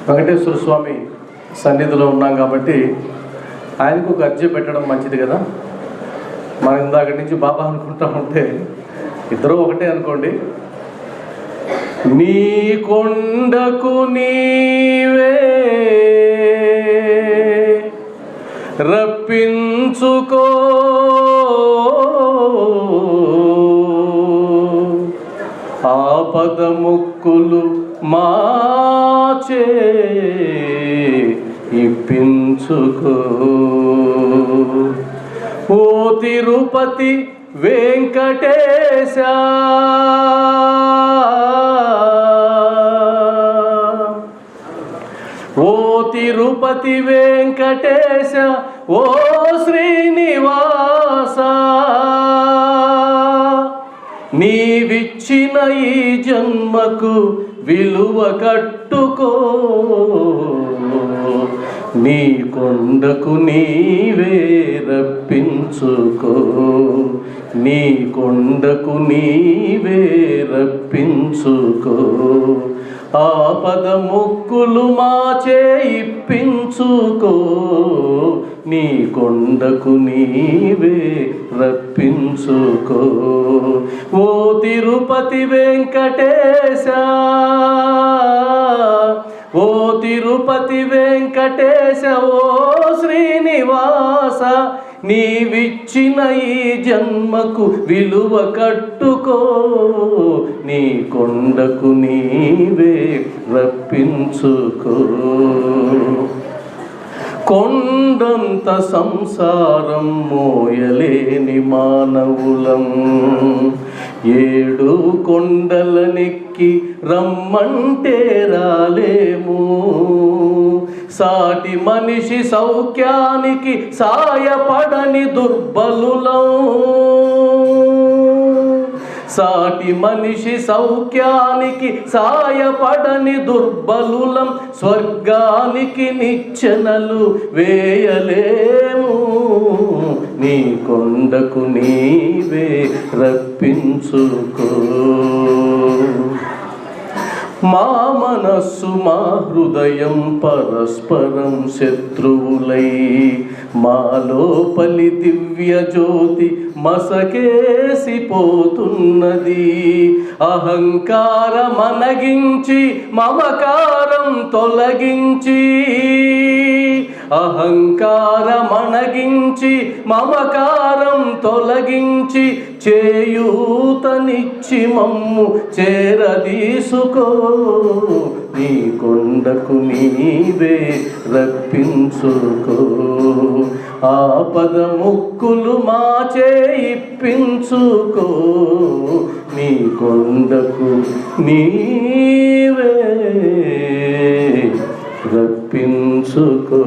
వెంకటేశ్వర స్వామి సన్నిధిలో ఉన్నాం కాబట్టి ఆయనకు ఒక అర్జీ పెట్టడం మంచిది కదా. మనం ఇందాక నుంచి బాబా అనుకుంటా ఉంటే ఇద్దరు ఒకటే అనుకోండి. నీ కొండకు నీవే రప్పించుకో, ఆపద ముక్కులు మాచే ఇప్పించుకో. ఓ తిరుపతి వెంకటేశ, ఓ తిరుపతి వెంకటేశ, ఓ శ్రీనివాస, నీవిచ్చిన ఈ జన్మకు విలువ కట్టుకో. నీ కొండకు నీవే రప్పించుకో, నీ కొండకు నీవే రప్పించుకో, ఆపద మొక్కులు మాచే ఇప్పించుకో. నీ కొండకు నీవే రప్పించుకో. ఓ తిరుపతి వెంకటేశ, ఓ తిరుపతి వెంకటేశ, ఓ శ్రీనివాస, నీవిచ్చిన ఈ జన్మకు విలువ కట్టుకో. నీ కొండకు నీవే రప్పించుకో. కొండంత సంసారం మోయలేని మానవులం, ఏడు కొండలనెక్కి రమ్మంటే రాలేము. సాటి మనిషి సౌఖ్యానికి సాయపడని దుర్బలులం, సాటి మనిషి సౌఖ్యానికి సాయపడని దుర్బలులం, స్వర్గానికి నిచ్చెనలు వేయలేము. నీ కొండకు నీవే రప్పించుకో. మా మనస్సు మా హృదయం పరస్పరం శత్రువులై, మాలోపలి దివ్య జ్యోతి మసకేసిపోతున్నది. అహంకారం అనగించి మమకారం తొలగించి, అహంకారం అనగించి మమకారం తొలగించి, చేయూతనిచ్చి మమ్ము చేరదీసుకో. నీ కొండకు నీవే రప్పించుకో, ఆపద ముక్కులు మాచే ఇప్పించుకో. నీ కొండకు నీవే రప్పించుకో.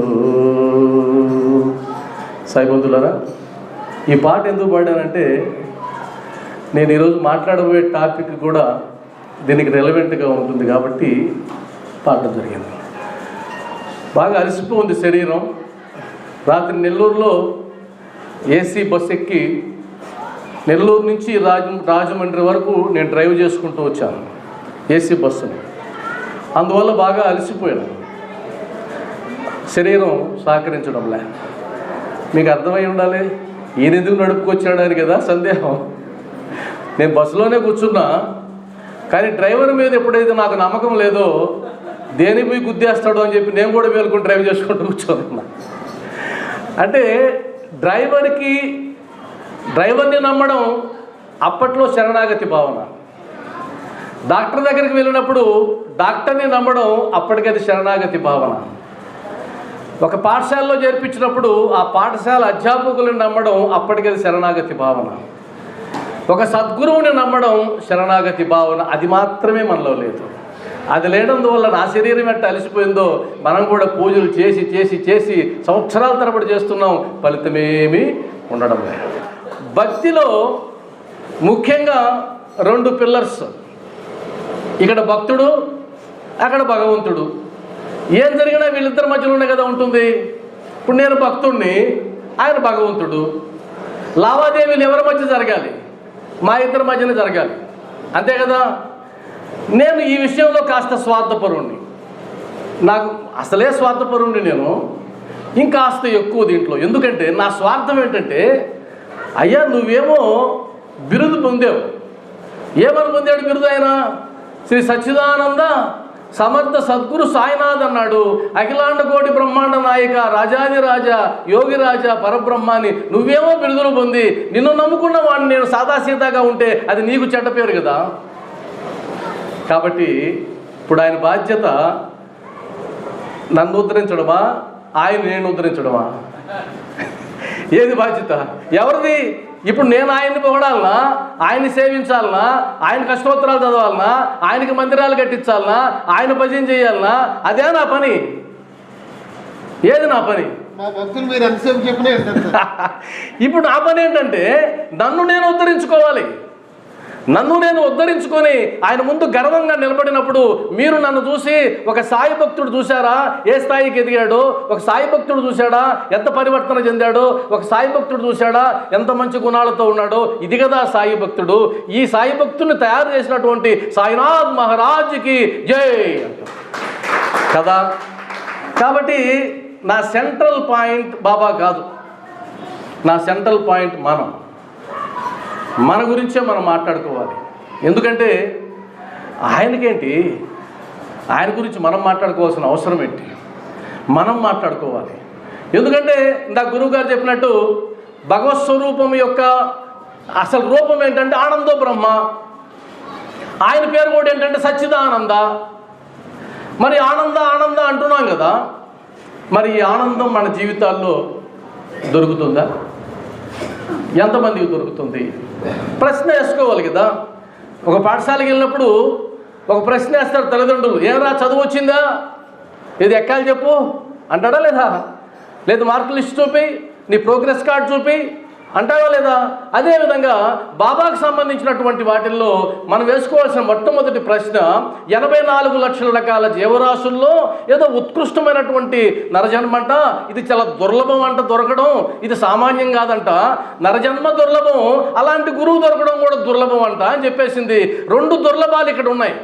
సాయిబంధులారా, ఈ పాట ఎందుకు పాడానంటే, నేను ఈరోజు మాట్లాడబోయే టాపిక్ కూడా దీనికి రెలవెంట్గా ఉంటుంది కాబట్టి పాడడం జరిగింది. బాగా అలసిపోయింది శరీరం. రాత్రి నెల్లూరులో ఏసీ బస్ ఎక్కి నెల్లూరు నుంచి రాజమండ్రి వరకు నేను డ్రైవ్ చేసుకుంటూ వచ్చాను ఏసీ బస్సుని. అందువల్ల బాగా అలసిపోయాను, శరీరం సహకరించడంలే. మీకు అర్థమై ఉండాలి, ఈయన ఎందుకు నడుపుకొచ్చాడని కదా సందేహం. నేను బస్సులోనే కూర్చున్నా, కానీ డ్రైవర్ మీద ఎప్పుడైతే నాకు నమ్మకం లేదో, దేనికి పోయి గుద్దేస్తాడో అని చెప్పి నేను కూడా మేలుకొని డ్రైవ్ చేసుకుంటూ కూర్చోనున్నా. అంటే డ్రైవర్ని నమ్మడం అప్పట్లో శరణాగతి భావన. డాక్టర్ దగ్గరికి వెళ్ళినప్పుడు డాక్టర్ని నమ్మడం అప్పటికది శరణాగతి భావన. ఒక పాఠశాలలో చేర్పించినప్పుడు ఆ పాఠశాల అధ్యాపకులను నమ్మడం అప్పటికది శరణాగతి భావన. ఒక సద్గురువుని నమ్మడం శరణాగతి భావన. అది మాత్రమే మనలో లేదు. అది లేనందువల్ల నా శరీరం ఎట్ట అలసిపోయిందో, మనం కూడా పూజలు చేసి చేసి చేసి సంవత్సరాల తరబడి చేస్తున్నాం, ఫలితమేమీ ఉండడం లేదు. భక్తిలో ముఖ్యంగా 2 పిల్లర్స్, ఇక్కడ భక్తుడు, అక్కడ భగవంతుడు. ఏం జరిగినా వీళ్ళిద్దరి మధ్యలోనే కదా ఉంటుంది. ఇప్పుడు నేను భక్తుడిని, ఆయన భగవంతుడు. లావాదేవీలు ఎవరి మధ్య జరగాలి? మా ఇద్దరి మధ్యనే జరగాలి, అంతే కదా. నేను ఈ విషయంలో కాస్త స్వార్థపరుణ్ణి. నాకు అసలే స్వార్థపరుండి నేను ఇంకాస్త ఎక్కువ దీంట్లో. ఎందుకంటే నా స్వార్థం ఏంటంటే, అయ్యా నువ్వేమో బిరుదు పొందావు. ఏమని పొందాడు బిరుదు? ఆయన శ్రీ సచ్చిదానంద సమర్థ సద్గురు సాయినాథ్ అన్నాడు. అఖిలాండ కోటి బ్రహ్మాండ నాయక రాజాదిరాజ యోగిరాజ పరబ్రహ్మాని నువ్వేమో బిరుదులు పొంది నిన్ను నమ్ముకున్న వాడిని నేను సాదాసీదాగా ఉంటే అది నీకు చెడ్డ పేరు కదా. కాబట్టి ఇప్పుడు ఆయన బాధ్యత నన్ను ఉద్ధరించడమా, ఆయన నేను ఉద్ధరించడమా? ఏది బాధ్యత? ఎవరిది? ఇప్పుడు నేను ఆయన్ని పొగడాలనా, ఆయన్ని సేవించాలనా, ఆయన కష్టోత్తరాలు చదవాలనా, ఆయనకి మందిరాలు కట్టించాలనా, ఆయన భజన చేయాలనా? అదే నా పని. ఏది నా పని? ఇప్పుడు నా పని ఏంటంటే నన్ను నేను ఉద్ధరించుకోవాలి. నన్ను నేను ఉద్ధరించుకొని ఆయన ముందు గర్వంగా నిలబడినప్పుడు మీరు నన్ను చూసి ఒక సాయి భక్తుడు చూశారా ఏ స్థాయికి ఎదిగాడో, ఒక సాయి భక్తుడు చూశాడా ఎంత పరివర్తన చెందాడో, ఒక సాయి భక్తుడు చూశాడా ఎంత మంచి గుణాలతో ఉన్నాడో, ఇది కదా సాయి భక్తుడు. ఈ సాయి భక్తుడిని తయారు చేసినటువంటి సాయినాథ్ మహారాజ్కి జై కదా. కాబట్టి నా సెంట్రల్ పాయింట్ బాబా కాదు, నా సెంట్రల్ పాయింట్ మన గురించే మనం మాట్లాడుకోవాలి. ఎందుకంటే ఆయనకేంటి, ఆయన గురించి మనం మాట్లాడుకోవాల్సిన అవసరం ఏంటి? మనం మాట్లాడుకోవాలి. ఎందుకంటే ఇందాక గురువుగారు చెప్పినట్టు భగవత్ స్వరూపం యొక్క అసలు రూపం ఏంటంటే ఆనందో బ్రహ్మ. ఆయన పేరు కూడా ఏంటంటే సచ్చిదానంద. మరి ఆనంద ఆనంద అంటున్నాం కదా, మరి ఈ ఆనందం మన జీవితాల్లో దొరుకుతుందా? ఎంతమందికి దొరుకుతుంది? ప్రశ్న వేసుకోవాలి కదా. ఒక పాఠశాలకు వెళ్ళినప్పుడు ఒక ప్రశ్న వేస్తారు తల్లిదండ్రులు, ఏమరా చదువు వచ్చిందా, ఇది ఎక్కాలి చెప్పు అంటాడా లేదా? లేదు మార్కులు లిస్ట్ చూపి, నీ ప్రోగ్రెస్ కార్డు చూపి అంటావా లేదా? అదేవిధంగా బాబాకు సంబంధించినటువంటి వాటిల్లో మనం వేసుకోవాల్సిన మొట్టమొదటి ప్రశ్న, 84 లక్షల రకాల జీవరాశుల్లో ఏదో ఉత్కృష్టమైనటువంటి నరజన్మంట, ఇది చాలా దుర్లభం అంట దొరకడం, ఇది సామాన్యం కాదంట. నరజన్మ దుర్లభం, అలాంటి గురువు దొరకడం కూడా దుర్లభం అంట అని చెప్పేసింది. 2 దుర్లభాలు ఇక్కడ ఉన్నాయి.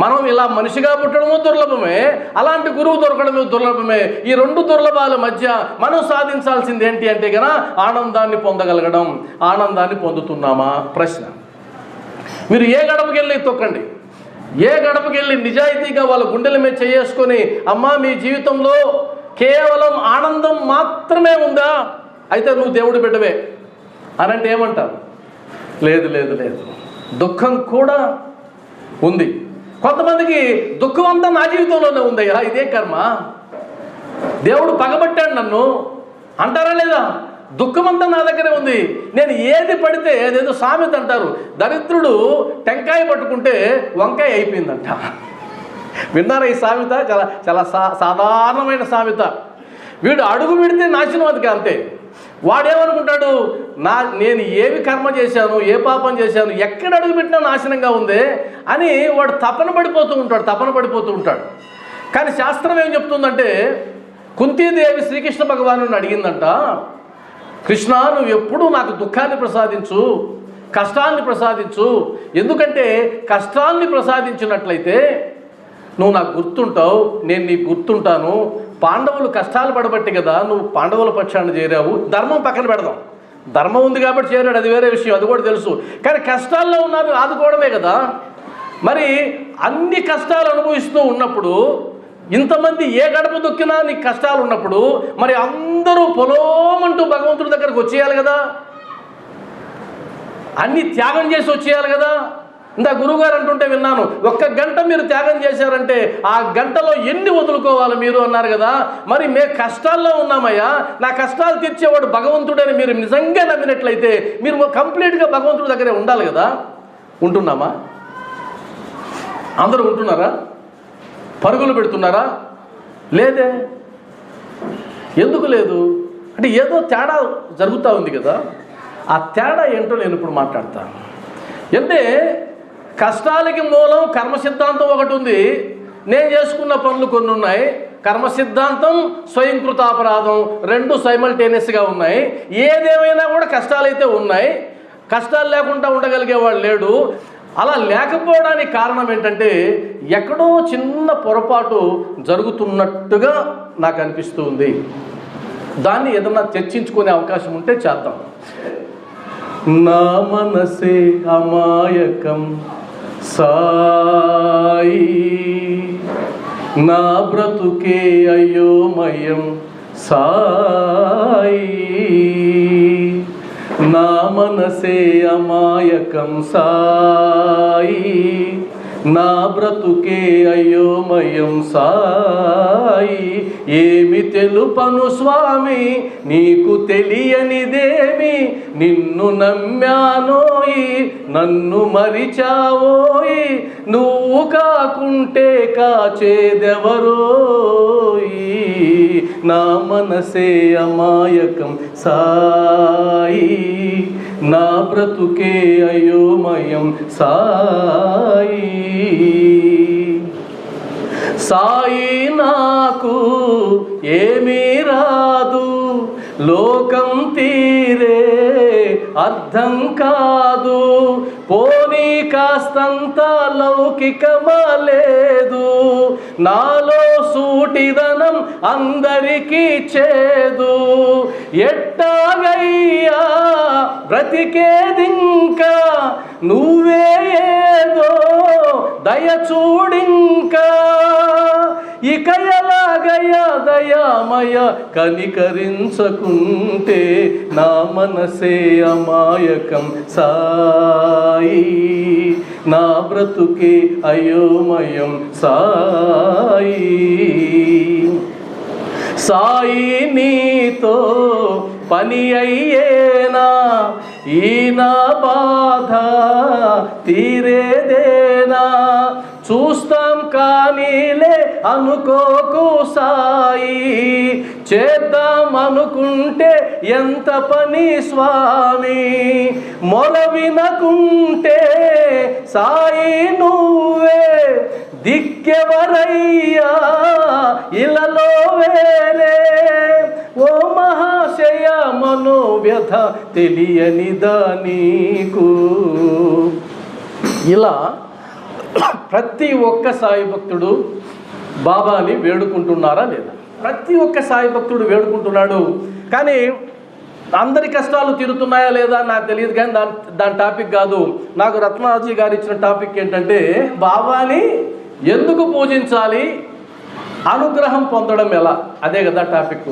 మనం ఇలా మనిషిగా పుట్టడము దుర్లభమే, అలాంటి గురువు దొరకడము దుర్లభమే. ఈ 2 దుర్లభాల మధ్య మనం సాధించాల్సింది ఏంటి అంటే కనుక ఆనందాన్ని పొందగలగడం. ఆనందాన్ని పొందుతున్నామా? ప్రశ్న. మీరు ఏ గడపకి వెళ్ళి తొక్కండి, ఏ గడపకి వెళ్ళి నిజాయితీగా వాళ్ళ గుండెల మీద చేసుకొని, అమ్మా మీ జీవితంలో కేవలం ఆనందం మాత్రమే ఉందా, అయితే నువ్వు దేవుడి బిడ్డవే అని అంటే ఏమంటారు? లేదు లేదు లేదు, దుఃఖం కూడా ఉంది. కొంతమందికి దుఃఖం అంతా నా జీవితంలోనే ఉందయ్యా, ఇదే కర్మ, దేవుడు పగబట్టాడు నన్ను అంటారా లేదా? దుఃఖం అంతా నా దగ్గరే ఉంది. నేను ఏది పడితే అదేదో సామెత అంటారు, దరిద్రుడు టెంకాయ పట్టుకుంటే వంకాయ అయిపోయిందంట. విన్నారా ఈ సామెత? చాలా చాలా సాధారణమైన సామెత. వీడు అడుగు పెడితే నాశనం అది అంతే. వాడేమనుకుంటాడు, నేను ఏమి కర్మ చేశాను, ఏ పాపం చేశాను, ఎక్కడ అడుగు పెట్టినా నాశనంగా ఉంది అని వాడు తపన పడిపోతూ ఉంటాడు. కానీ శాస్త్రం ఏం చెప్తుందంటే, కుంతీదేవి శ్రీకృష్ణ భగవాను అడిగిందంట, కృష్ణ నువ్వు ఎప్పుడూ నాకు దుఃఖాన్ని ప్రసాదించు, కష్టాన్ని ప్రసాదించు, ఎందుకంటే కష్టాన్ని ప్రసాదించినట్లయితే నువ్వు నాకు గుర్తుంటావు, నేను నీకు గుర్తుంటాను. పాండవులు కష్టాలు పడబట్టి కదా నువ్వు పాండవుల పక్షాన్ని చేరావు. ధర్మం పక్కన పెడదాం, ధర్మం ఉంది కాబట్టి చేరాడు, అది వేరే విషయం, అది కూడా తెలుసు. కానీ కష్టాల్లో ఉన్నారు, ఆదుకోవడమే కదా. మరి అన్ని కష్టాలు అనుభవిస్తూ ఉన్నప్పుడు, ఇంతమంది ఏ గడప దొక్కినా నీకు కష్టాలు ఉన్నప్పుడు, మరి అందరూ పొలోమంటూ భగవంతుడి దగ్గరకు వచ్చేయాలి కదా, అన్ని త్యాగం చేసి వచ్చేయాలి కదా. ఇందా గురువుగారు అంటుంటే విన్నాను, 1 గంట మీరు త్యాగం చేశారంటే ఆ గంటలో ఎన్ని వదులుకోవాలి మీరు అన్నారు కదా. మరి మేము కష్టాల్లో ఉన్నామయ్యా, నా కష్టాలు తీర్చేవాడు భగవంతుడని మీరు నిజంగా నమ్మినట్లయితే మీరు కంప్లీట్గా భగవంతుడి దగ్గరే ఉండాలి కదా. ఉంటున్నామా? అందరూ ఉంటున్నారా? పరుగులు పెడుతున్నారా? లేదే. ఎందుకు లేదు అంటే ఏదో తేడా జరుగుతూ ఉంది కదా. ఆ తేడా ఏంటో నేను ఇప్పుడు మాట్లాడతాను. అంటే కష్టాలకి మూలం కర్మ సిద్ధాంతం ఒకటి ఉంది, నేను చేసుకున్న పనులు కొన్ని ఉన్నాయి. కర్మ సిద్ధాంతం, స్వయంకృతాపరాధం 2 సైమల్టేనియస్గా ఉన్నాయి. ఏదేమైనా కూడా కష్టాలు అయితే ఉన్నాయి, కష్టాలు లేకుండా ఉండగలిగేవాడు లేడు. అలా లేకపోవడానికి కారణం ఏంటంటే ఎక్కడో చిన్న పొరపాటు జరుగుతున్నట్టుగా నాకు అనిపిస్తూ ఉంది. దాన్ని ఏదన్నా చర్చించుకునే అవకాశం ఉంటే చేద్దాం. నా మనసే అమాయకం సాయి, నా బ్రతుకే అయోమయం సాయి, నా మనసే అమాయకం సాయి, నా బ్రతుకే అయోమయం సాయి. ఏమి తెలుపను స్వామి నీకు తెలియనిదేమి, నిన్ను నమ్మానోయి నన్ను మరిచావోయి, నువ్వు కాకుంటే కాచేదెవరోయి. నా మనసే అమాయకం సాయి, నా బ్రతుకే అయోమయం సాయి. సాయి నాకు ఏమీ రాదు, లోకం తీరే అర్థం కాదు, పోనీ కాస్తంత లౌకికమలేదు, నాలో సూటిదనం అందరికీ చేదు, ఎట్టాగయ్యా బ్రతికేదింకా, నువ్వే ఏదో దయచూడింకా, ఇక ఎలాగయ్యా దయామయ కనికరించకుంటే, నా మనసే అమాయకం సాయి, నా బ్రతుకే అయోమయం సాయి. సాయి నీతో పని అయ్యేనా, ఈ నా బాధ తీరేదేనా, చూస్తాం కానీలే అనుకోకు సాయి, చేద్దాం అనుకుంటే ఎంత పని స్వామి, మొల వినకుంటే సాయి నువ్వే దిక్కెవరయ్యా ఇలలో వేరే, ఓ మహాశయ మనోవ్యథ తెలియనిదా నీకు. ఇలా ప్రతి ఒక్క సాయి భక్తుడు బాబాని వేడుకుంటున్నారా లేదా? ప్రతి ఒక్క సాయి భక్తుడు వేడుకుంటున్నాడు. కానీ అందరి కష్టాలు తీరుతున్నాయా లేదా నాకు తెలియదు. కానీ దాని టాపిక్ కాదు. నాకు రత్నాజీ గారు ఇచ్చిన టాపిక్ ఏంటంటే, బాబాని ఎందుకు పూజించాలి, అనుగ్రహం పొందడం ఎలా, అదే కదా టాపిక్.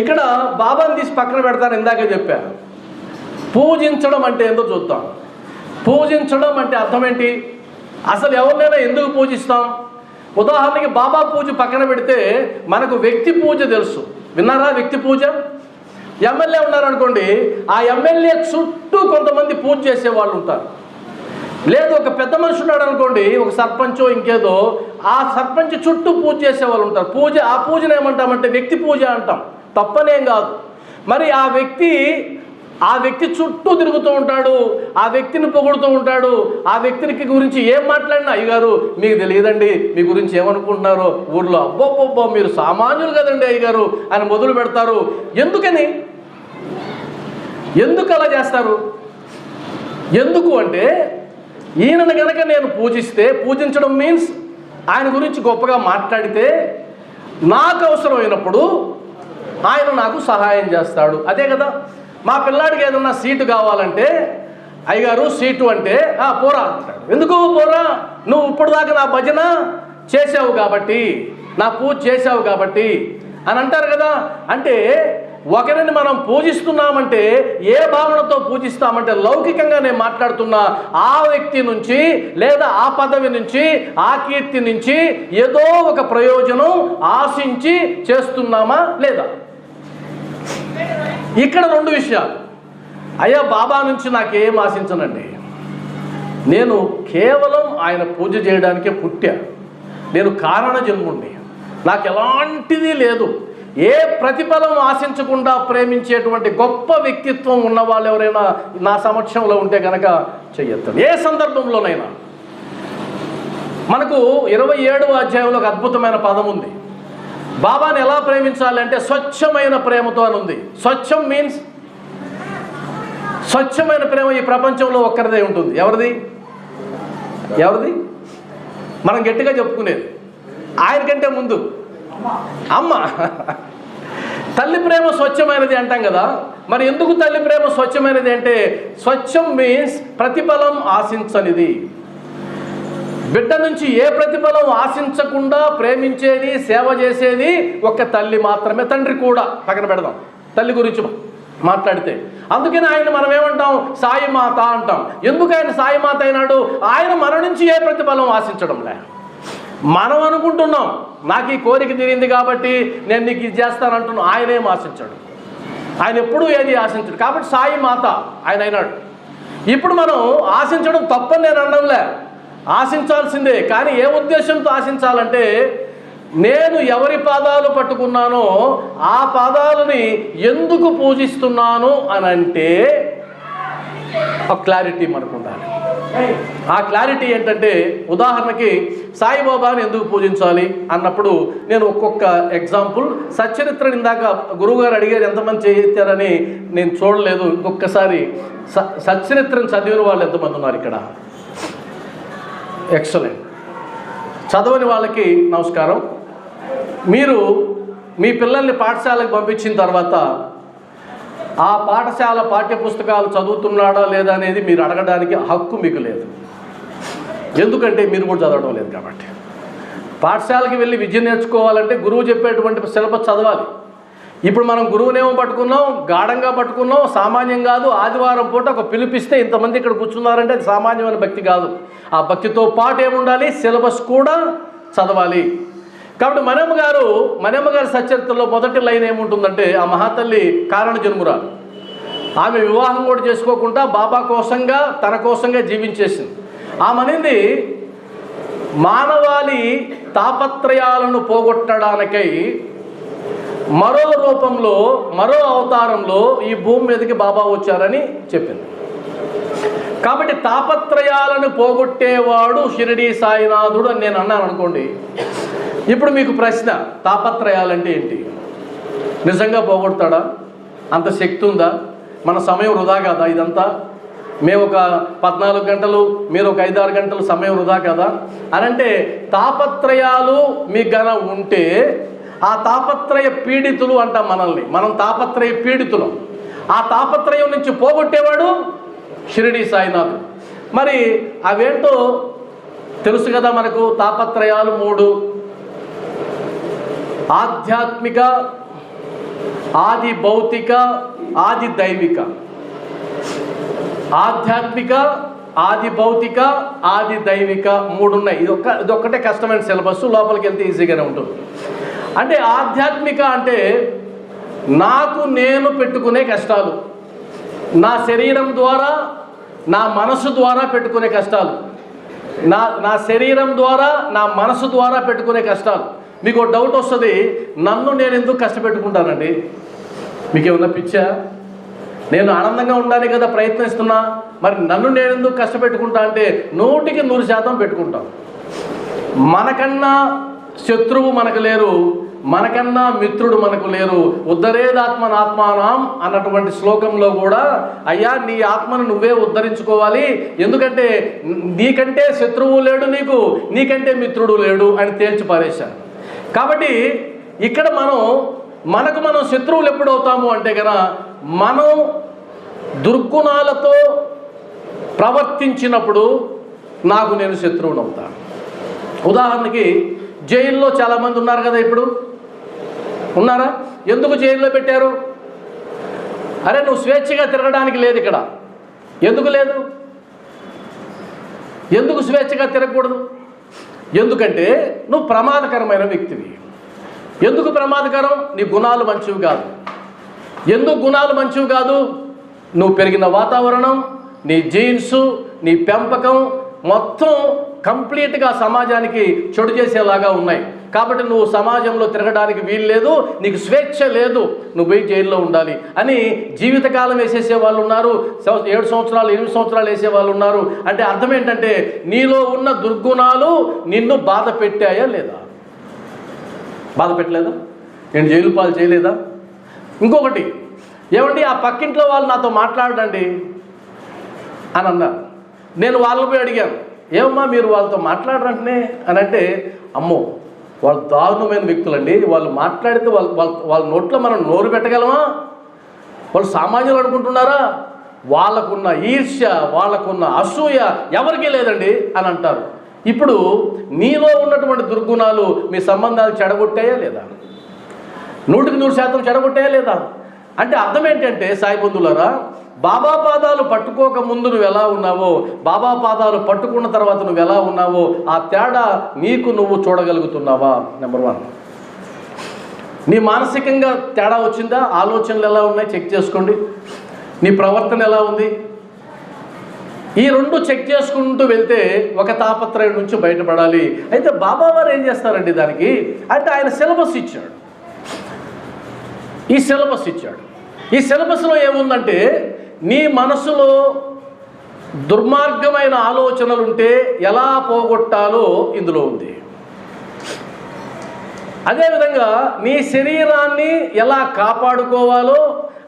ఇక్కడ బాబాని తీసి పక్కన పెడతాను, ఇందాకే చెప్పాను. పూజించడం అంటే ఏందో చూద్దాం. పూజించడం అంటే అర్థం ఏంటి? అసలు ఎవరినైనా ఎందుకు పూజిస్తాం? ఉదాహరణకి బాబా పూజ పక్కన పెడితే మనకు వ్యక్తి పూజ తెలుసు. విన్నారా వ్యక్తి పూజ? ఎమ్మెల్యే ఉన్నారనుకోండి, ఆ ఎమ్మెల్యే చుట్టూ కొంతమంది పూజ చేసే వాళ్ళు ఉంటారు. లేదు ఒక పెద్ద మనిషి ఉన్నాడు అనుకోండి, ఒక సర్పంచో ఇంకేదో, ఆ సర్పంచ్ చుట్టూ పూజ చేసే వాళ్ళు ఉంటారు. ఆ పూజను ఏమంటామంటే వ్యక్తి పూజ అంటాం. తప్పనేం కాదు. మరి ఆ వ్యక్తి చుట్టూ తిరుగుతూ ఉంటాడు, ఆ వ్యక్తిని పొగుడుతూ ఉంటాడు, ఆ వ్యక్తికి గురించి ఏం మాట్లాడినా, అయ్యగారు మీకు తెలియదండి, మీ గురించి ఏమనుకుంటున్నారో ఊర్లో, అబ్బోబ్బో మీరు సామాన్యులు కదండి అయ్యగారు అని మొదలు పెడతారు. ఎందుకని? ఎందుకు అలా చేస్తారు? ఎందుకు అంటే, ఈయనను కనుక నేను పూజిస్తే, పూజించడం మీన్స్ ఆయన గురించి గొప్పగా మాట్లాడితే, నాకు అవసరమైనప్పుడు ఆయన నాకు సహాయం చేస్తాడు. అదే కదా. మా పిల్లాడికి ఏదన్నా సీటు కావాలంటే, అయ్యగారు సీటు అంటే పోరా అంటాడు. ఎందుకు పోరా? నువ్వు ఇప్పుడు దాకా నా భజన చేసావు కాబట్టి, నా పూజ చేసావు కాబట్టి అని అంటారు కదా. అంటే ఒకరిని మనం పూజిస్తున్నామంటే ఏ భావనతో పూజిస్తామంటే, లౌకికంగా నేను మాట్లాడుతున్నా, ఆ వ్యక్తి నుంచి లేదా ఆ పదవి నుంచి ఆ కీర్తి నుంచి ఏదో ఒక ప్రయోజనం ఆశించి చేస్తున్నామా లేదా? ఇక్కడ రెండు విషయాలు. అయ్యా బాబా నుంచి నాకేం ఆశించనండి, నేను కేవలం ఆయన పూజ చేయడానికే పుట్టా, నేను కారణ జన్ముణ్ణి, నాకు ఎలాంటిది లేదు, ఏ ప్రతిఫలం ఆశించకుండా ప్రేమించేటువంటి గొప్ప వ్యక్తిత్వం ఉన్న వాళ్ళు ఎవరైనా నా సమక్షంలో ఉంటే కనుక చెయ్యొద్దు. ఏ సందర్భంలోనైనా. మనకు 27వ అధ్యాయంలో ఒక అద్భుతమైన పదం ఉంది. బాబాని ఎలా ప్రేమించాలంటే స్వచ్ఛమైన ప్రేమతో అని ఉంది. స్వచ్ఛం మీన్స్, స్వచ్ఛమైన ప్రేమ ఈ ప్రపంచంలో ఒక్కరిదే ఉంటుంది. ఎవరిది? ఎవరిది? మనం గట్టిగా చెప్పుకునేది. ఆయనకంటే ముందు అమ్మ. తల్లి ప్రేమ స్వచ్ఛమైనది అంటాం కదా. మరి ఎందుకు తల్లి ప్రేమ స్వచ్ఛమైనది అంటే, స్వచ్ఛం మీన్స్ ప్రతిఫలం ఆశించనిది. బిడ్డ నుంచి ఏ ప్రతిఫలం ఆశించకుండా ప్రేమించేది, సేవ చేసేది ఒక్క తల్లి మాత్రమే. తండ్రి కూడా పక్కన పెడదాం, తల్లి గురించి మాట్లాడితే. అందుకని ఆయన మనం ఏమంటాం? సాయి మాత అంటాం. ఎందుకు ఆయన సాయి మాత అయినాడు? ఆయన మన నుంచి ఏ ప్రతిఫలం ఆశించడంలే. మనం అనుకుంటున్నాం నాకు ఈ కోరిక తీరింది కాబట్టి నేను నీకు ఇది చేస్తానంటున్నాను. ఆయనేం ఆశించాడు. ఆయన ఎప్పుడూ ఏది ఆశించాడు. కాబట్టి సాయి మాత ఆయన అయినాడు. ఇప్పుడు మనం ఆశించడం తప్పని నేను అనడంలే, ఆశించాల్సిందే. కానీ ఏ ఉద్దేశంతో ఆశించాలంటే, నేను ఎవరి పాదాలు పట్టుకున్నానో ఆ పాదాలని ఎందుకు పూజిస్తున్నాను అని అంటే ఒక క్లారిటీ మనకు ఉండాలి. ఆ క్లారిటీ ఏంటంటే, ఉదాహరణకి సాయిబాబాని ఎందుకు పూజించాలి అన్నప్పుడు నేను ఒక్కొక్క ఎగ్జాంపుల్, సచ్చరిత్రని ఇందాక గురువుగారు అడిగారు ఎంతమంది చేయించారని నేను చూడలేదు. ఇంకొకసారి సచ్చరిత్రను చదివిన వాళ్ళు ఎంతమంది ఉన్నారు ఇక్కడ? ఎక్సలెంట్. చదవని వాళ్ళకి నమస్కారం. మీరు మీ పిల్లల్ని పాఠశాలకు పంపించిన తర్వాత ఆ పాఠశాల పాఠ్యపుస్తకాలు చదువుతున్నాడా లేదా అనేది మీరు అడగడానికి హక్కు మీకు లేదు. ఎందుకంటే మీరు కూడా చదవడం లేదు కాబట్టి. పాఠశాలకి వెళ్ళి విద్య నేర్చుకోవాలంటే గురువు చెప్పేటువంటి సిలబస్ చదవాలి. ఇప్పుడు మనం గురువునేమో పట్టుకున్నాం, గాఢంగా పట్టుకున్నాం, సామాన్యం కాదు. ఆదివారం పూట ఒక పిలిపిస్తే ఇంతమంది ఇక్కడ కూర్చున్నారంటే అది సామాన్యమైన భక్తి కాదు. ఆ భక్తితో పాటు ఏముండాలి? సిలబస్ కూడా చదవాలి. కాబట్టి మనమ్మ గారి సచ్చరిత్రలో మొదటి లైన్ ఏముంటుందంటే, ఆ మహాతల్లి కారణ జన్మురాలు. ఆమె వివాహం కూడా చేసుకోకుండా బాబా కోసంగా తన కోసంగా జీవించేసింది. ఆమెనింది మానవాళి తాపత్రయాలను పోగొట్టడానికై మరో రూపంలో, మరో అవతారంలో ఈ భూమి మీదకి బాబా వచ్చారని చెప్పింది. కాబట్టి తాపత్రయాలను పోగొట్టేవాడు షిరిడీ సాయినాథుడు అని నేను అన్నాను అనుకోండి. ఇప్పుడు మీకు ప్రశ్న, తాపత్రయాలంటే ఏంటి? నిజంగా పోగొడతాడా? అంత శక్తి ఉందా? మన సమయం వృధా కదా ఇదంతా? మేము ఒక 14 గంటలు, మీరు ఒక 5-6 గంటలు సమయం వృధా కదా అని అంటే, తాపత్రయాలు మీకు గన ఉంటే ఆ తాపత్రయ పీడితులు అంటాం మనల్ని. మనం తాపత్రయ పీడితులం. ఆ తాపత్రయం నుంచి పోగొట్టేవాడు షిరిడీ సాయినాథుడు. మరి అవేంటో తెలుసు కదా మనకు. తాపత్రయాలు 3: ఆధ్యాత్మిక, ఆది భౌతిక, ఆది దైవిక. ఆధ్యాత్మిక, ఆది భౌతిక, ఆది దైవిక 3 ఉన్నాయి. ఇది ఒక్కటే కష్టమైన సిలబస్, లోపలికి వెళ్తే ఈజీగానే ఉంటుంది. అంటే ఆధ్యాత్మిక అంటే నాకు నేను పెట్టుకునే కష్టాలు, నా శరీరం ద్వారా, నా మనసు ద్వారా పెట్టుకునే కష్టాలు, నా శరీరం ద్వారా, నా మనసు ద్వారా పెట్టుకునే కష్టాలు. మీకు డౌట్ వస్తుంది, నన్ను నేను ఎందుకు కష్టపెట్టుకుంటానండి? మీకేమన్నా పిచ్చా? నేను ఆనందంగా ఉండడానికి కదా ప్రయత్నిస్తున్నా, మరి నన్ను నేను ఎందుకు కష్టపెట్టుకుంటా అంటే 100% పెట్టుకుంటాం. మనకన్నా శత్రువు మనకు లేరు, మనకన్నా మిత్రుడు మనకు లేరు. ఉద్ధరేదాత్మనాత్మానం అన్నటువంటి శ్లోకంలో కూడా, అయ్యా నీ ఆత్మను నువ్వే ఉద్ధరించుకోవాలి, ఎందుకంటే నీకంటే శత్రువు లేడు నీకు, నీకంటే మిత్రుడు లేడు అని తేల్చి పారేశారు. కాబట్టి ఇక్కడ మనకు మనం శత్రువులు ఎప్పుడు అవుతాము అంటే కనుక, మనం దుర్గుణాలతో ప్రవర్తించినప్పుడు నాకు నేను శత్రువుని అవుతాను. ఉదాహరణకి జైల్లో చాలామంది ఉన్నారు కదా, ఇప్పుడు ఉన్నారా? ఎందుకు జైల్లో పెట్టారు? అరే నువ్వు స్వేచ్ఛగా తిరగడానికి లేదు ఇక్కడ. ఎందుకు లేదు? ఎందుకు స్వేచ్ఛగా తిరగకూడదు? ఎందుకంటే నువ్వు ప్రమాదకరమైన వ్యక్తివి. ఎందుకు ప్రమాదకరం? నీ గుణాలు మంచివి కాదు. ఎందుకు గుణాలు మంచివి కాదు? నువ్వు పెరిగిన వాతావరణం, నీ జీన్స్, నీ పెంపకం మొత్తం కంప్లీట్గా సమాజానికి చెడు చేసేలాగా ఉన్నాయి. కాబట్టి నువ్వు సమాజంలో తిరగడానికి వీలు లేదు, నీకు స్వేచ్ఛ లేదు, నువ్వు పోయి జైల్లో ఉండాలి అని జీవితకాలం వేసేసే వాళ్ళు ఉన్నారు. 7 సంవత్సరాలు 8 సంవత్సరాలు వేసే వాళ్ళు ఉన్నారు. అంటే అర్థం ఏంటంటే, నీలో ఉన్న దుర్గుణాలు నిన్ను బాధ పెట్టాయా లేదా? బాధ పెట్టలేదా? నేను జైలు పాలు చేయలేదా? ఇంకొకటి, ఏమండి ఆ పక్కింట్లో వాళ్ళు నాతో మాట్లాడండి అని అన్నారు. నేను వాళ్ళని పోయి అడిగాను, ఏమమ్మా మీరు వాళ్ళతో మాట్లాడరంటనే అని అంటే, అమ్మో వాళ్ళు దారుణమైన వ్యక్తులండి, వాళ్ళు మాట్లాడితే వాళ్ళ నోట్లో మనం నోరు పెట్టగలమా? వాళ్ళు సామాన్యులు అనుకుంటున్నారా? వాళ్ళకున్న ఈర్ష్య, వాళ్ళకున్న అసూయ ఎవరికీ లేదండి అని అంటారు. ఇప్పుడు నీలో ఉన్నటువంటి దుర్గుణాలు మీ సంబంధాలు చెడగొట్టాయా లేదా? 100% చెడగొట్టాయా లేదా? అంటే అర్థం ఏంటంటే సాయి బంధువులారా, బాబా పాదాలు పట్టుకోక ముందు నువ్వు ఎలా ఉన్నావో, బాబా పాదాలు పట్టుకున్న తర్వాత నువ్వు ఎలా ఉన్నావో ఆ తేడా నీకు నువ్వు చూడగలుగుతున్నావా? నెంబర్ 1. నీ మానసికంగా తేడా వచ్చిందా? ఆలోచనలు ఎలా ఉన్నాయి చెక్ చేసుకోండి. నీ ప్రవర్తన ఎలా ఉంది? ఈ 2 చెక్ చేసుకుంటూ వెళ్తే ఒక తాపత్రయం నుంచి బయటపడాలి. అయితే బాబా వారు ఏం చేస్తారండి దానికి అంటే ఆయన సిలబస్ ఇచ్చాడు. ఈ సిలబస్లో ఏముందంటే నీ మనసులో దుర్మార్గమైన ఆలోచనలు ఉంటే ఎలా పోగొట్టాలో ఇందులో ఉంది. అదేవిధంగా నీ శరీరాన్ని ఎలా కాపాడుకోవాలో,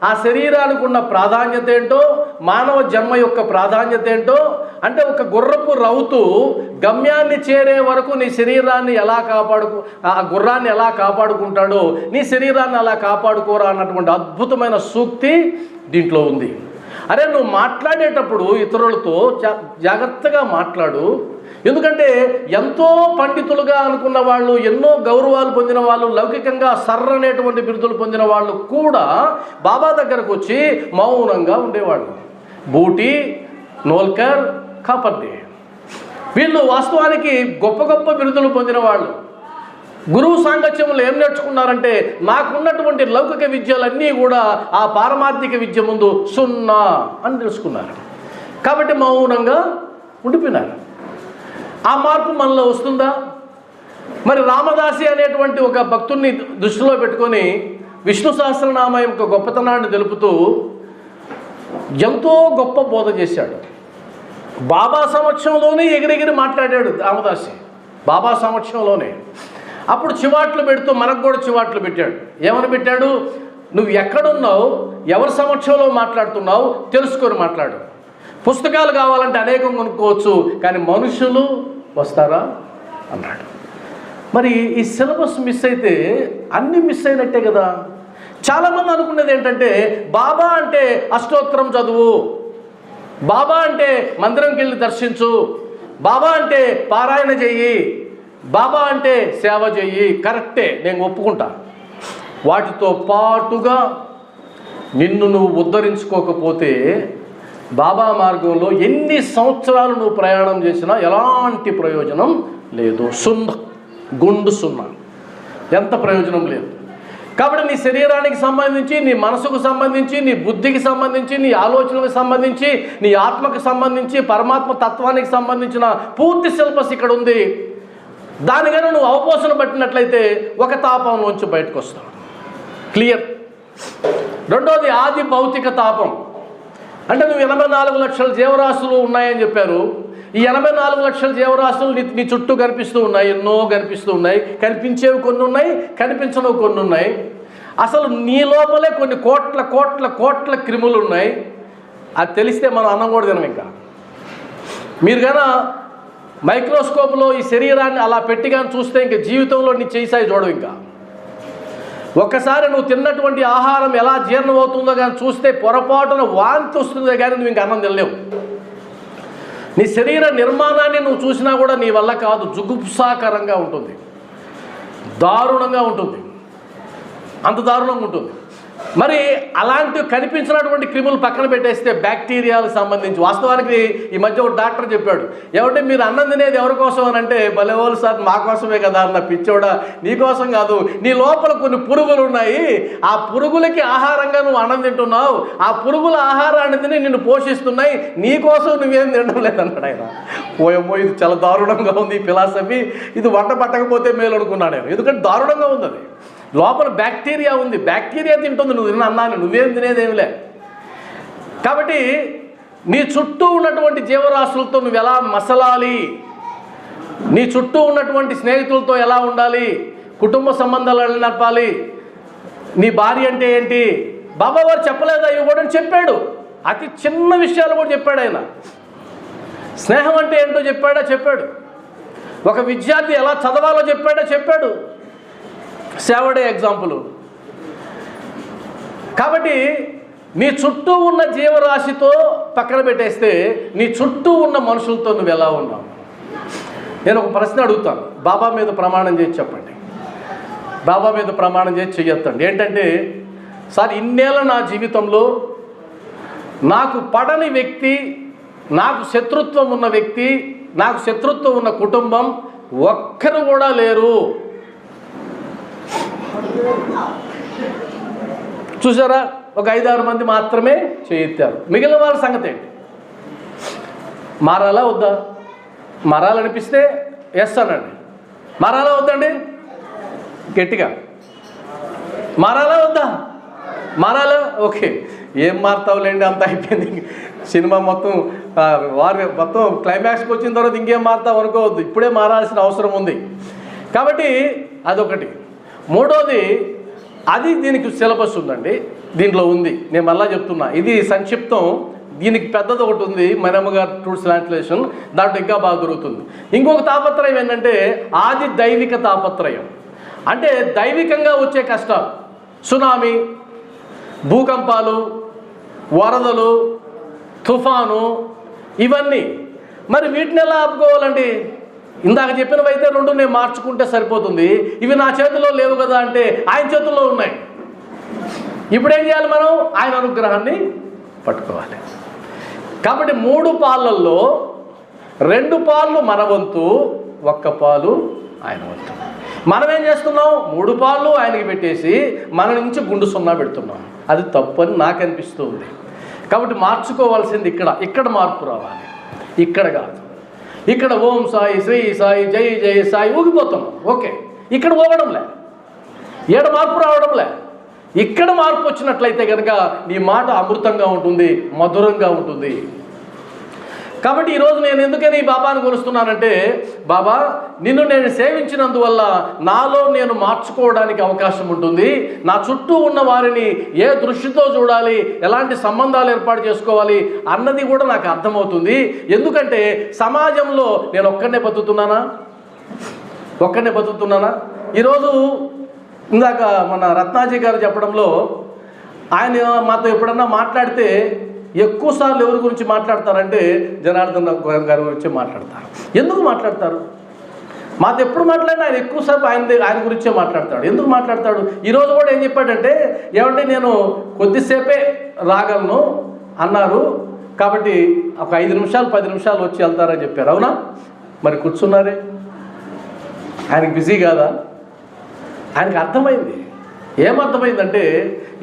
ఆ శరీరానికి ఉన్న ప్రాధాన్యత ఏంటో, మానవ జన్మ యొక్క ప్రాధాన్యత ఏంటో, అంటే ఒక గుర్రపు రౌతు గమ్యాన్ని చేరే వరకు నీ శరీరాన్ని ఎలా ఆ గుర్రాన్ని ఎలా కాపాడుకుంటాడో నీ శరీరాన్ని అలా కాపాడుకోరా అన్నటువంటి అద్భుతమైన సూక్తి దీంట్లో ఉంది. అరే నువ్వు మాట్లాడేటప్పుడు ఇతరులతో జాగ్రత్తగా మాట్లాడు. ఎందుకంటే ఎంతో పండితులుగా అనుకున్న వాళ్ళు, ఎన్నో గౌరవాలు పొందిన వాళ్ళు, లౌకికంగా సర్రనేటువంటి బిరుదులు పొందిన వాళ్ళు కూడా బాబా దగ్గరకు వచ్చి మౌనంగా ఉండేవాళ్ళు. బూటి, నోల్కర్, కాపర్దే వీళ్ళు వాస్తవానికి గొప్ప గొప్ప బిరుదులు పొందిన వాళ్ళు. గురువు సాంగత్యంలో ఏం నేర్చుకున్నారంటే నాకున్నటువంటి లౌకిక విద్యలన్నీ కూడా ఆ పారమార్థిక విద్య ముందు సున్నా అని తెలుసుకున్నారు. కాబట్టి మౌనంగా ఉండిపోయినారు. ఆ మార్పు మనలో వస్తుందా? మరి రామదాసి అనేటువంటి ఒక భక్తుడిని దృష్టిలో పెట్టుకొని విష్ణు సహస్రనామ యొక్క గొప్పతనాన్ని తెలుపుతూ ఎంతో గొప్ప బోధ చేశాడు. బాబా సమక్షంలోనే ఎగిరెగిరి మాట్లాడాడు రామదాసి, బాబా సమక్షంలోనే. అప్పుడు చివాట్లు పెడుతూ మనకు కూడా చివాట్లు పెట్టాడు. ఏమని పెట్టాడు? నువ్వు ఎక్కడున్నావు, ఎవరి సమక్షంలో మాట్లాడుతున్నావు తెలుసుకొని మాట్లాడు. పుస్తకాలు కావాలంటే అనేకం కొనుక్కోవచ్చు, కానీ మనుషులు వస్తారా అన్నాడు. మరి ఈ సిలబస్ మిస్ అయితే అన్నీ మిస్ అయినట్టే కదా. చాలామంది అనుకునేది ఏంటంటే బాబా అంటే అష్టోత్తరం చదువు, బాబా అంటే మందిరంకి వెళ్ళి దర్శించు, బాబా అంటే పారాయణ చెయ్యి, బాబా అంటే సేవ చెయ్యి. కరెక్టే, నేను ఒప్పుకుంటా. వాటితో పాటుగా నిన్ను నువ్వు ఉద్ధరించుకోకపోతే బాబా మార్గంలో ఎన్ని సంవత్సరాలు నువ్వు ప్రయాణం చేసినా ఎలాంటి ప్రయోజనం లేదు. గుండు సున్నా, ఎంత ప్రయోజనం లేదు. కాబట్టి నీ శరీరానికి సంబంధించి, నీ మనసుకు సంబంధించి, నీ బుద్ధికి సంబంధించి, నీ ఆలోచనలకు సంబంధించి, నీ ఆత్మకు సంబంధించి, పరమాత్మ తత్వానికి సంబంధించిన పూర్తి సిలబస్ ఇక్కడ ఉంది. దానికైనా నువ్వు అవపోసన పట్టినట్లయితే ఒక తాపంలోంచి బయటకు వస్తావు. క్లియర్. రెండోది ఆది భౌతిక తాపం. అంటే నువ్వు 84 లక్షల జీవరాశులు ఉన్నాయని చెప్పారు. ఈ 84 లక్షల జీవరాశులు నీ చుట్టూ కనిపిస్తూ ఉన్నాయి, ఎన్నో కనిపిస్తూ ఉన్నాయి. కనిపించేవి కొన్ని ఉన్నాయి, కనిపించనివి కొన్ని ఉన్నాయి. అసలు నీ లోపలే కొన్ని కోట్ల కోట్ల కోట్ల క్రిములు ఉన్నాయి. అది తెలిస్తే మనం అన్నం కూడా తినం. ఇంకా మీరు కన్నా మైక్రోస్కోప్లో ఈ శరీరాన్ని అలా పెట్టి కానీ చూస్తే ఇంకా జీవితంలో నీ చేసాయి చూడవు. ఇంకా ఒక్కసారి నువ్వు తిన్నటువంటి ఆహారం ఎలా జీర్ణమవుతుందో కానీ చూస్తే పొరపాటున వాంతి వస్తుందో కానీ నువ్వు ఇంక అన్నం తినలేవు. నీ శరీర నిర్మాణాన్ని నువ్వు చూసినా కూడా నీ వల్ల కాదు. జుగుప్సాకరంగా ఉంటుంది, దారుణంగా ఉంటుంది, అంత దారుణంగా ఉంటుంది. మరి అలాంటి కనిపించినటువంటి క్రిములు పక్కన పెట్టేస్తే బ్యాక్టీరియాలకు సంబంధించి వాస్తవానికి ఈ మధ్య ఒక డాక్టర్ చెప్పాడు, ఏమంటే మీరు అన్నం తినేది ఎవరి కోసం అని అంటే, భలేవాళ్ళు సార్ మా కోసమే కదా అన్న. పిచ్చోడా, నీ కోసం కాదు, నీ లోపల కొన్ని పురుగులు ఉన్నాయి. ఆ పురుగులకి ఆహారంగా నువ్వు అన్నం తింటున్నావు. ఆ పురుగుల ఆహారాన్ని తిని నిన్ను పోషిస్తున్నాయి, నీ కోసం నువ్వేం తినడం లేదన్నాడు ఆయన. పోయమ్మో, ఇది చాలా దారుణంగా ఉంది ఈ ఫిలాసఫీ. ఇది వంట పట్టకపోతే మేలు అనుకున్నాను నేను, ఎందుకంటే దారుణంగా ఉంది. అది లోపల బ్యాక్టీరియా ఉంది, బ్యాక్టీరియా తింటుంది నువ్వు తిన్న అన్నాను, నువ్వేం తినేదేమిలే. కాబట్టి నీ చుట్టూ ఉన్నటువంటి జీవరాశులతో నువ్వు ఎలా మసలాలి, నీ చుట్టూ ఉన్నటువంటి స్నేహితులతో ఎలా ఉండాలి, కుటుంబ సంబంధాలు ఎలా నడపాలి, నీ భార్య అంటే ఏంటి, బాబా వారు చెప్పలేదు అవి కూడా చెప్పాడు. అతి చిన్న విషయాలు కూడా చెప్పాడు ఆయన. స్నేహం అంటే ఏంటో చెప్పాడు. ఒక విద్యార్థి ఎలా చదవాలో చెప్పాడు. సేవడే ఎగ్జాంపుల్. కాబట్టి నీ చుట్టూ ఉన్న జీవరాశితో పక్కన పెట్టేస్తే నీ చుట్టూ ఉన్న మనుషులతో నువ్వు ఎలా ఉన్నావు? నేను ఒక ప్రశ్న అడుగుతాను. బాబా మీద ప్రమాణం చేసి చెప్పండి. బాబా మీద ప్రమాణం చేసి చెయ్యొద్దండి. ఏంటంటే, సార్ ఇన్నేళ్ళ నా జీవితంలో నాకు పడని వ్యక్తి, నాకు శత్రుత్వం ఉన్న వ్యక్తి, నాకు శత్రుత్వం ఉన్న కుటుంబం ఒక్కరు కూడా లేరు. చూసారా? ఒక 5-6 మంది మాత్రమే చేయెత్తారు. మిగిలిన వాళ్ళ సంగతి ఏంటి? మారాలా వద్దా? మారాలనిపిస్తే ఎస్ అనండి. మారాలా వద్దండి? గట్టిగా మారాలా వద్దా? మారాలా? ఓకే. ఏం మారుతావులేండి, అంత అయిపోయింది. సినిమా మొత్తం క్లైమాక్స్కి వచ్చిన తర్వాత ఇంకేం మారుతావు అనుకోవద్దు. ఇప్పుడే మారాల్సిన అవసరం ఉంది. కాబట్టి అదొకటి. మూడోది, అది దీనికి సిలబస్ ఉందండి, దీంట్లో ఉంది. నేను మళ్ళా చెప్తున్నా, ఇది సంక్షిప్తం. దీనికి పెద్దది ఒకటి ఉంది, మనమ్మ గారు ట్రూట్స్ ట్రాన్స్లేషన్, దాంట్లో ఇంకా బాగా దొరుకుతుంది. ఇంకొక తాపత్రయం ఏంటంటే ఆది దైవిక తాపత్రయం. అంటే దైవికంగా వచ్చే కష్టాలు, సునామీ, భూకంపాలు, వరదలు, తుఫాను, ఇవన్నీ. మరి వీటిని ఎలా ఆపుకోవాలండి? ఇందాక చెప్పినవైతే 2 నేను మార్చుకుంటే సరిపోతుంది. ఇవి నా చేతిలో లేవు కదా అంటే ఆయన చేతుల్లో ఉన్నాయి. ఇప్పుడు ఏం చేయాలి? మనం ఆయన అనుగ్రహాన్ని పట్టుకోవాలి. కాబట్టి 3 పాలల్లో 2 పాలు మన వంతు, 1 పాలు ఆయన వంతు. మనం ఏం చేస్తున్నాం? 3 పాలు ఆయనకి పెట్టేసి మన నుంచి గుండు సున్నా పెడుతున్నాం. అది తప్పు అని నాకు అనిపిస్తుంది. కాబట్టి మార్చుకోవాల్సింది ఇక్కడ మార్పు రావాలి, ఇక్కడ కాదు. ఇక్కడ ఓం సాయి, శ్రీ సాయి, జై జై సాయి ఊగిపోతున్నాం. ఓకే, ఇక్కడ ఊగడంలే, ఏడ మార్పు రావడంలే. ఇక్కడ మార్పు వచ్చినట్లయితే కనుక నీ మాట అమృతంగా ఉంటుంది, మధురంగా ఉంటుంది. కాబట్టి ఈరోజు నేను ఎందుకని ఈ బాబాను కొలుస్తున్నానంటే, బాబా నిన్ను నేను సేవించినందువల్ల నాలో నేను మార్చుకోవడానికి అవకాశం ఉంటుంది. నా చుట్టూ ఉన్న వారిని ఏ దృష్టితో చూడాలి, ఎలాంటి సంబంధాలు ఏర్పాటు చేసుకోవాలి అన్నది కూడా నాకు అర్థమవుతుంది. ఎందుకంటే సమాజంలో నేను ఒక్కనే బతుకుతున్నానా? ఈరోజు ఇందాక మన రత్నాజీ గారు చెప్పడంలో, ఆయన మాతో ఎప్పుడన్నా మాట్లాడితే ఎక్కువసార్లు ఎవరి గురించి మాట్లాడతారంటే జనార్దన్ గారి గురించి మాట్లాడతారు. ఎందుకు మాట్లాడతారు? మాతో ఎప్పుడు మాట్లాడినా ఆయన ఎక్కువసార్లు ఆయన గురించే మాట్లాడతాడు. ఎందుకు మాట్లాడతాడు? ఈరోజు కూడా ఏం చెప్పాడంటే, ఏమంటే నేను కొద్దిసేపే రాగలను అన్నారు, కాబట్టి ఒక 5 నిమిషాలు 10 నిమిషాలు వచ్చి వెళ్తారని చెప్పారు. అవునా? మరి కూర్చున్నారే, ఆయనకి బిజీ కాదా? ఆయనకు అర్థమైంది. ఏమర్థమైందంటే,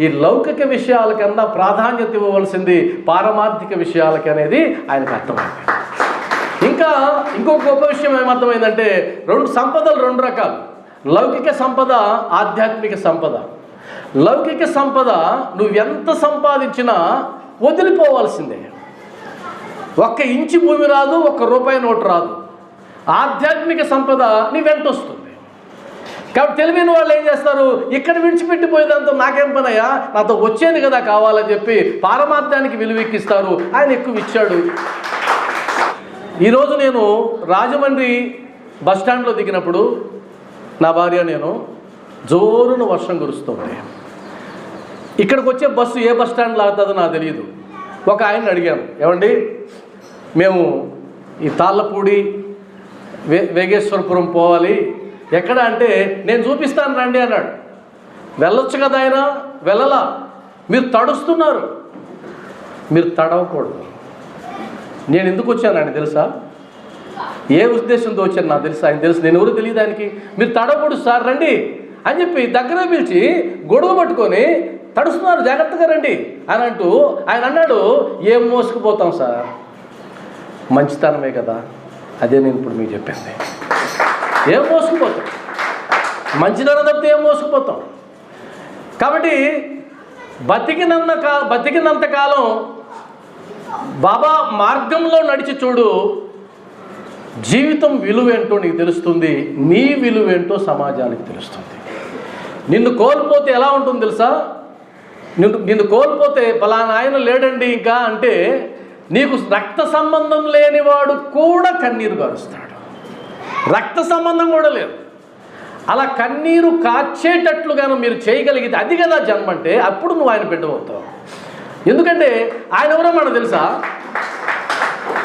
ఈ లౌకిక విషయాల కన్నా ప్రాధాన్యత ఇవ్వవలసింది పారమార్థిక విషయాలకి అనేది ఆయనకు అర్థమైంది. ఇంకొక గొప్ప విషయం ఏమర్థమైందంటే, సంపదలు 2 రకాలు: లౌకిక సంపద, ఆధ్యాత్మిక సంపద. లౌకిక సంపద నువ్వెంత సంపాదించినా వదిలిపోవాల్సిందే. 1 ఇంచు భూమి రాదు, 1 రూపాయి నోటు రాదు. ఆధ్యాత్మిక సంపద నీ వెంట వస్తుంది. కాబట్టి తెలివైన వాళ్ళు ఏం చేస్తారు? ఇక్కడ విడిచిపెట్టిపోయేదంతా నాకేం పనయ్యా, నాతో వచ్చేది కదా కావాలని చెప్పి పారమార్థానికి విలువెక్కిస్తారు. ఆయన ఎక్కువ ఇచ్చాడు. ఈరోజు నేను రాజమండ్రి బస్టాండ్లో దిగినప్పుడు నా భార్య నేను జోరున వర్షం కురుస్తుంది. ఇక్కడికి వచ్చే బస్సు ఏ బస్ స్టాండ్లో ఆగుతుందో నాకు తెలియదు. ఒక ఆయన్ని అడిగాను, ఏమండి మేము ఈ తాళ్ళపూడి వేగేశ్వరపురం పోవాలి, ఎక్కడ అంటే, నేను చూపిస్తాను రండి అన్నాడు. వెళ్ళొచ్చు కదా ఆయన, వెళ్ళలా. మీరు తడుస్తున్నారు, మీరు తడవకూడదు. నేను ఎందుకు వచ్చానండి తెలుసా? ఏ ఉద్దేశంతో వచ్చాను నాకు తెలుసా? ఆయన తెలుసు, నేను ఎవరు తెలియదు ఆయనకి. మీరు తడవకూడదు సార్, రండి అని చెప్పి దగ్గర పిలిచి గొడవ పట్టుకొని, తడుస్తున్నారు జాగ్రత్తగా రండి అని అంటూ ఆయన అన్నాడు, ఏం మోసుకుపోతాం సార్, మంచితనమే కదా. అదే నేను ఇప్పుడు మీకు చెప్పింది. ఏం మోసుకుపోతాం? మంచిదనం తప్పితే ఏం మోసుకుపోతాం? కాబట్టి బతికినంతకాలం బాబా మార్గంలో నడిచి చూడు, జీవితం విలువేంటో నీకు తెలుస్తుంది, నీ విలువేంటో సమాజానికి తెలుస్తుంది. నిన్ను కోల్పోతే ఎలా ఉంటుంది తెలుసా? నిన్ను కోల్పోతే ఫలానా ఆయన లేడండి ఇంకా అంటే నీకు రక్త సంబంధం లేనివాడు కూడా కన్నీరు గారుస్తాడు. రక్త సంబంధం కూడా లేదు, అలా కన్నీరు కార్చేటట్లుగాను మీరు చేయగలిగితే అది కదా జన్మ అంటే. అప్పుడు నువ్వు ఆయన బిడ్డ అవుతావు. ఎందుకంటే ఆయన ఎవరో మనకు తెలుసా?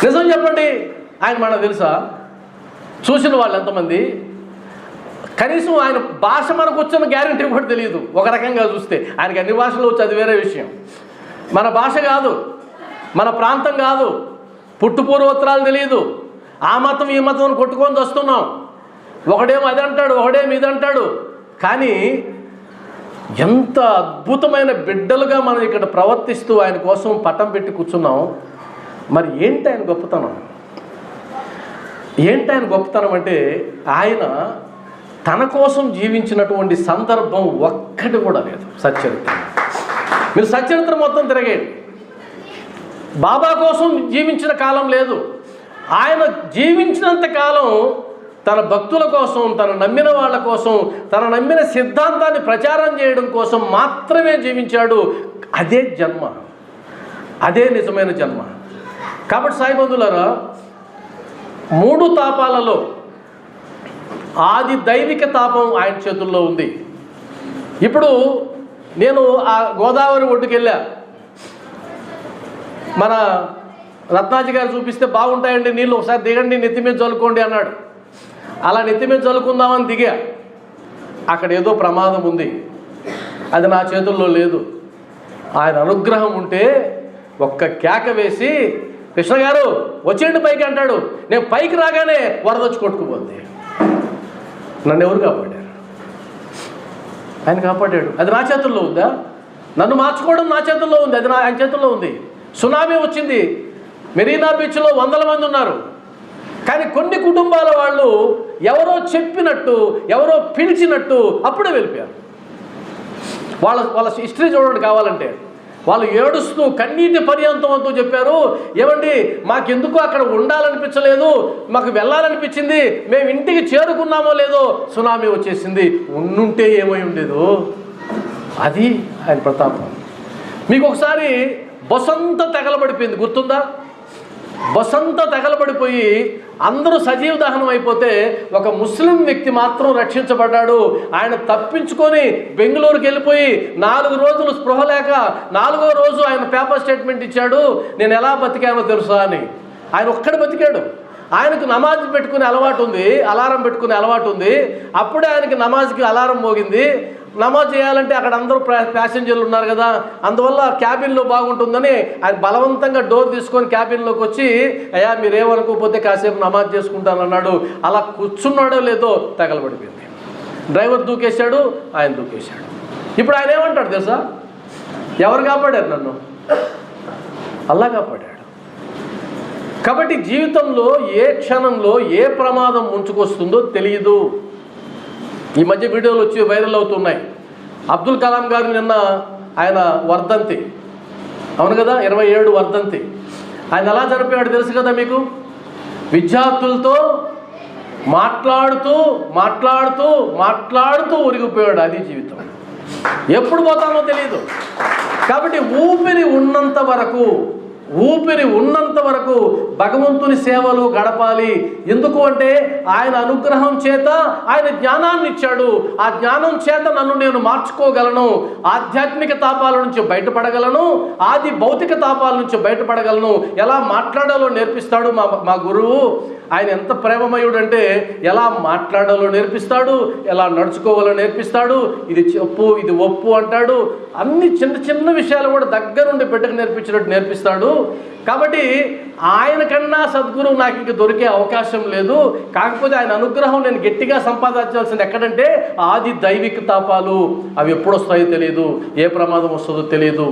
నిజం చెప్పండి, ఆయన మనకు తెలుసా? చూసిన వాళ్ళు ఎంతమంది? కనీసం ఆయన భాష మనకు వచ్చిన గ్యారెంటీ కూడా తెలియదు. ఒక రకంగా చూస్తే ఆయనకి అన్ని భాషలు వచ్చి, అది వేరే విషయం. మన భాష కాదు, మన ప్రాంతం కాదు, పుట్టుపూర్వోత్తరాలు తెలియదు. ఆ మతం ఈ మతం కొట్టుకొని వస్తున్నాం. ఒకడేమో అది అంటాడు, ఒకడేమో ఇది అంటాడు. కానీ ఎంత అద్భుతమైన బిడ్డలుగా మనం ఇక్కడ ప్రవర్తిస్తూ ఆయన కోసం పట్టం పెట్టి కూర్చున్నాం. మరి ఏంటి ఆయన గొప్పతనం? ఏంటి ఆయన గొప్పతనం అంటే, ఆయన తన కోసం జీవించినటువంటి సందర్భం ఒక్కటి కూడా లేదు సచ్చరిత్ర. మీరు సచ్చరిత్ర మొత్తం తిరగేయండి. బాబా కోసం జీవించిన కాలం లేదు. ఆయన జీవించినంత కాలం తన భక్తుల కోసం, తన నమ్మిన వాళ్ళ కోసం, తన నమ్మిన సిద్ధాంతాన్ని ప్రచారం చేయడం కోసం మాత్రమే జీవించాడు. అదే జన్మ, అదే నిజమైన జన్మ. కాబట్టి సాయిబంధులారా, 3 తాపాలలో ఆది దైవిక తాపం ఆయన చేతుల్లో ఉంది. ఇప్పుడు నేను ఆ గోదావరి ఒడ్డుకి వెళ్ళా. మన రత్నాజీ గారు చూపిస్తే బాగుంటాయండి నీళ్ళు, ఒకసారి దిగండి, నెత్తి మీద చల్లుకోండి అన్నాడు. అలా నెత్తి మీద చల్లుకుందామని దిగా. అక్కడ ఏదో ప్రమాదం ఉంది, అది నా చేతుల్లో లేదు. ఆయన అనుగ్రహం ఉంటే ఒక్క కేక వేసి, కృష్ణ గారు వచ్చేయండి పైకి అంటాడు. నేను పైకి రాగానే వరదొచ్చి కొట్టుకుపోద్ది. నన్ను ఎవరు కాపాడారు? ఆయన కాపాడాడు. అది నా చేతుల్లో ఉందా? నన్ను మార్చుకోవడం నా చేతుల్లో ఉంది, అది ఆయన చేతుల్లో ఉంది. సునామీ వచ్చింది, మెరీనా బీచ్లో 100 మంది ఉన్నారు. కానీ కొన్ని కుటుంబాల వాళ్ళు ఎవరో చెప్పినట్టు, ఎవరో పిలిచినట్టు అప్పుడే వెళ్ళిపోయారు. వాళ్ళ హిస్టరీ చూడండి కావాలంటే. వాళ్ళు ఏడుస్తూ కన్నీటి పర్యంతంతో చెప్పారు, ఏమండి మాకెందుకు అక్కడ ఉండాలనిపించలేదు, మాకు వెళ్ళాలనిపించింది, మేము ఇంటికి చేరుకున్నామో లేదో సునామీ వచ్చేసింది. ఉండుంటే ఏమై ఉండేదో. అది ఆయన ప్రతాపం. మీకు ఒకసారి బసంత తగలబడిపోయింది, గుర్తుందా? బసంత తగలబడిపోయి అందరూ సజీవ దహనం అయిపోతే ఒక ముస్లిం వ్యక్తి మాత్రం రక్షించబడ్డాడు. ఆయన తప్పించుకొని బెంగళూరుకి వెళ్ళిపోయి 4 రోజులు స్పృహ లేక 4వ రోజు ఆయన పేపర్ స్టేట్మెంట్ ఇచ్చాడు, నేను ఎలా బతికానో తెలుసా అని. ఆయన ఒక్కడు బతికాడు. ఆయనకు నమాజ్ పెట్టుకునే అలవాటు ఉంది, అలారం పెట్టుకునే అలవాటు ఉంది. అప్పుడే ఆయనకి నమాజ్కి అలారం మోగింది. నమాజ్ చేయాలంటే అక్కడ అందరూ ప్యాసింజర్లు ఉన్నారు కదా, అందువల్ల క్యాబిన్లో బాగుంటుందని ఆయన బలవంతంగా డోర్ తీసుకొని క్యాబిన్లోకి వచ్చి, అయ్యా మీరేమనుకోకపోతే కాసేపు నమాజ్ చేసుకుంటానన్నాడు. అలా కూర్చున్నాడో లేదో తగలబడిపోయింది. డ్రైవర్ దూకేశాడు, ఆయన దూకేశాడు. ఇప్పుడు ఆయన ఏమంటాడు తెలుసా? ఎవరు కాపాడారు నన్ను? అల్లా కాపాడాడు. కాబట్టి జీవితంలో ఏ క్షణంలో ఏ ప్రమాదం ముంచుకొస్తుందో తెలియదు. ఈ మధ్య వీడియోలు వచ్చి వైరల్ అవుతున్నాయి. అబ్దుల్ కలాం గారు నిన్న ఆయన వర్ధంతి, అవును కదా, 27 వర్ధంతి. ఆయన ఎలా జరిపాడు తెలుసు కదా మీకు? విద్యార్థులతో మాట్లాడుతూ మాట్లాడుతూ మాట్లాడుతూ ఉరిగిపోయాడు. అది జీవితం. ఎప్పుడు పోతామో తెలియదు. కాబట్టి ఊపిరి ఉన్నంత వరకు భగవంతుని సేవలో గడపాలి. ఎందుకు అంటే ఆయన అనుగ్రహం చేత ఆయన జ్ఞానాన్ని ఇచ్చాడు. ఆ జ్ఞానం చేత నన్ను నేను మార్చుకోగలను, ఆధ్యాత్మిక తాపాల నుంచి బయటపడగలను, ఆది భౌతిక తాపాల నుంచి బయటపడగలను. ఎలా మాట్లాడాలో నేర్పిస్తాడు మా గురువు. ఆయన ఎంత ప్రేమమయుడు అంటే ఎలా మాట్లాడాలో నేర్పిస్తాడు, ఎలా నడుచుకోవాలో నేర్పిస్తాడు. ఇది చెప్పు, ఇది ఒప్పు అంటాడు. అన్ని చిన్న చిన్న విషయాలు కూడా దగ్గరుండి బిడ్డకు నేర్పించినట్టు నేర్పిస్తాడు. కాబట్టి ఆయన కన్నా సద్గురువు నాకు ఇంక దొరికే అవకాశం లేదు. కాకపోతే ఆయన అనుగ్రహం నేను గట్టిగా సంపాదించాల్సింది ఎక్కడంటే ఆది దైవిక తాపాలు. అవి ఎప్పుడు వస్తాయో తెలియదు, ఏ ప్రమాదం వస్తుందో తెలియదు.